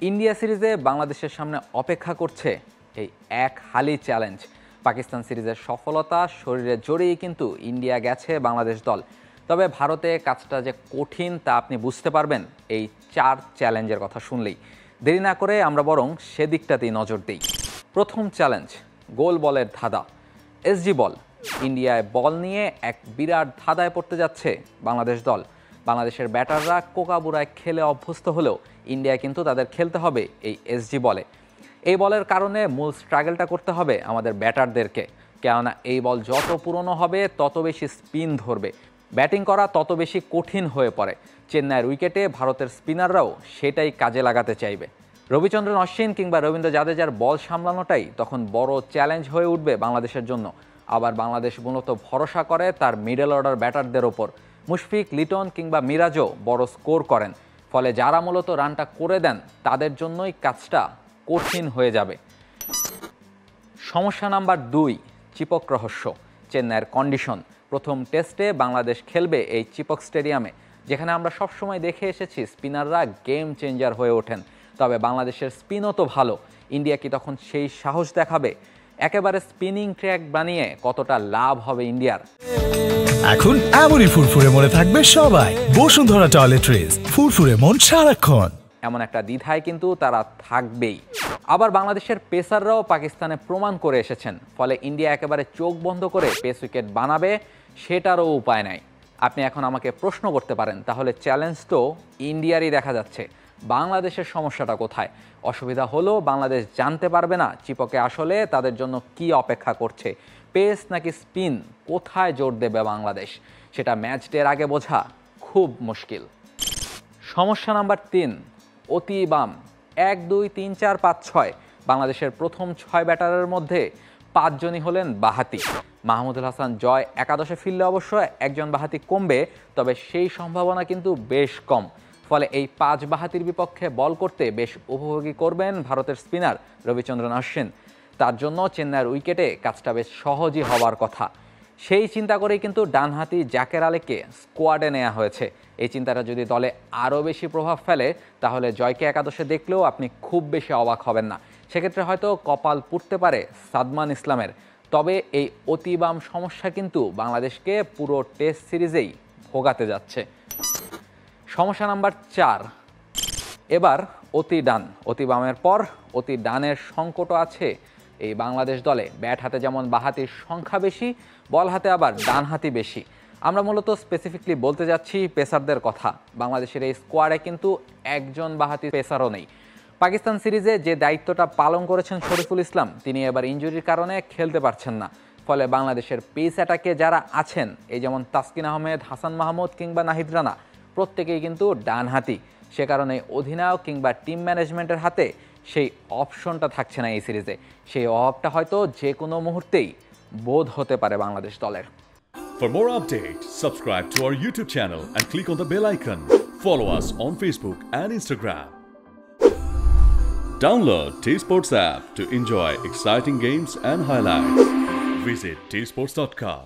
India সিরিজে বাংলাদেশের সামনে অপেক্ষা করছে এই এক হালি চ্যালেঞ্জ। পাকিস্তান সিরিজের সফলতা শরীরে জড়িয়ে কিন্তু ইন্ডিয়া গেছে বাংলাদেশ দল। তবে ভারতে কাজটা যে কঠিন তা আপনি বুঝতে পারবেন এই 4 চ্যালেঞ্জের কথা শুনলেই। দেরি না করে আমরা বরং সেদিকটাতেই নজর দিই। প্রথম চ্যালেঞ্জ, গোল বলের ধাঁধা। এসজি বল। ইন্ডিয়ায় বল নিয়ে এক বিরাট ধাঁধায় পড়তে যাচ্ছে বাংলাদেশ দল। বাংলাদেশের ব্যাটাররা কোকাবুরায় খেলে অভ্যস্ত হলেও ইন্ডিয়া কিন্তু তাদের খেলতে হবে এই এসজি বলে। এই বলের কারণে মূল স্ট্রাগলটা করতে হবে আমাদের ব্যাটারদেরকে, কেননা এই বল যত পুরনো হবে তত বেশি স্পিন ধরবে, ব্যাটিং করা তত বেশি কঠিন হয়ে পড়ে। চেন্নাইয়ের উইকেটে ভারতের স্পিনাররাও সেটাই কাজে লাগাতে চাইবে। রবিচন্দ্রন অশ্বিন কিংবা রবীন্দ্র জাদেজার বল সামলানোটাই তখন বড় চ্যালেঞ্জ হয়ে উঠবে বাংলাদেশের জন্য। আবার বাংলাদেশ মূলত ভরসা করে তার মিডল অর্ডার ব্যাটারদের ওপর। মুশফিক, লিটন কিংবা মিরাজও বড় স্কোর করেন, ফলে যারা মূলত রানটা করে দেন তাদের জন্যই কাজটা কঠিন হয়ে যাবে। সমস্যা নাম্বার 2, চিপক রহস্য। চেন্নাইয়ের কন্ডিশন। প্রথম টেস্টে বাংলাদেশ খেলবে এই চিপক স্টেডিয়ামে, যেখানে আমরা সবসময় দেখে এসেছি স্পিনাররা গেম চেঞ্জার হয়ে ওঠেন। তবে বাংলাদেশের স্পিনও তো ভালো, ইন্ডিয়া কি তখন সেই সাহস দেখাবে? একেবারে স্পিনিং ট্র্যাক বানিয়ে কতটা লাভ হবে ইন্ডিয়ার? এখন এমনই ফুরফুরে মনে থাকবে সবাই। বসুন্ধরা টয়লেট্রিজ, ফুরফুরে মন সারাক্ষণ। এমন একটা দ্বিধায় কিন্তু তারা থাকবেই। আবার বাংলাদেশের পেসাররাও পাকিস্তানে প্রমাণ করে এসেছেন, ফলে ইন্ডিয়া একেবারে চোখ বন্ধ করে পেস উইকেট বানাবে সেটারও উপায় নাই। আপনি এখন আমাকে প্রশ্ন করতে পারেন, তাহলে চ্যালেঞ্জ তো ইন্ডিয়ারই দেখা যাচ্ছে, বাংলাদেশের সমস্যাটা কোথায়? অসুবিধা হলো বাংলাদেশ জানতে পারবে না চিপকে আসলে তাদের জন্য কি অপেক্ষা করছে, পেস নাকি স্পিন, কোথায় জোর দেবে বাংলাদেশ, সেটা ম্যাচ ডের আগে বোঝা খুব মুশকিল। সমস্যা নাম্বার 3, অতি বাম। 1, 2, 3, 4, 5, 6 বাংলাদেশের প্রথম 6 ব্যাটারের মধ্যে 5 জনই হলেন বাঁহাতি। মাহমুদুল হাসান জয় একাদশে ফিরলে অবশ্য একজন বাঁহাতি কমবে, তবে সেই সম্ভাবনা কিন্তু বেশ কম। ফলে এই 5 বাঁহাতির বিপক্ষে বল করতে বেশ উপভোগী করবেন ভারতের স্পিনার রবিচন্দ্রন অশ্বিন। তার জন্য চেন্নাইয়ের উইকেটে কাজটা বেশ সহজই হওয়ার কথা। সেই চিন্তা করেই কিন্তু ডানহাতি জাকের আলীকে স্কোয়াডে নেওয়া হয়েছে। এই চিন্তাটা যদি দলে আরও বেশি প্রভাব ফেলে তাহলে জয়কে একাদশে দেখলেও আপনি খুব বেশি অবাক হবেন না। সেক্ষেত্রে হয়তো কপাল পুড়তে পারে সাদমান ইসলামের। তবে এই অতি বাম সমস্যা কিন্তু বাংলাদেশকে পুরো টেস্ট সিরিজেই ভোগাতে যাচ্ছে। সমস্যা নাম্বার 4, এবার অতি ডান। অতি বামের পর অতি ডানের সংকটও আছে এই বাংলাদেশ দলে। ব্যাট হাতে যেমন বাঁহাতির সংখ্যা বেশি, বল হাতে আবার ডান হাতি বেশি। আমরা মূলত স্পেসিফিকলি বলতে যাচ্ছি পেসারদের কথা। বাংলাদেশের এই স্কোয়াডে কিন্তু একজন বাঁহাতি পেসারও নেই। পাকিস্তান সিরিজে যে দায়িত্বটা পালন করেছেন শরীফুল ইসলাম, তিনি এবার ইনজুরির কারণে খেলতে পারছেন না। ফলে বাংলাদেশের পেস অ্যাটাকে যারা আছেন, এই যেমন তাসকিন আহমেদ, হাসান মাহমুদ কিংবা নাহিদ রানা, প্রত্যেকেই কিন্তু ডানহাতি। সে কারণে অধিনায়ক কিংবা টিম ম্যানেজমেন্টের হাতে সেই অপশনটা থাকছে না এই সিরিজে। সেই অভাবটা হয়তো যে কোনো মুহূর্তেই বোধ হতে পারে বাংলাদেশ দলের। For more updates, subscribe to our YouTube channel and click on the bell icon. Follow us on Facebook and Instagram. Download T-Sports app to enjoy exciting games and highlights. Visit tsports.com.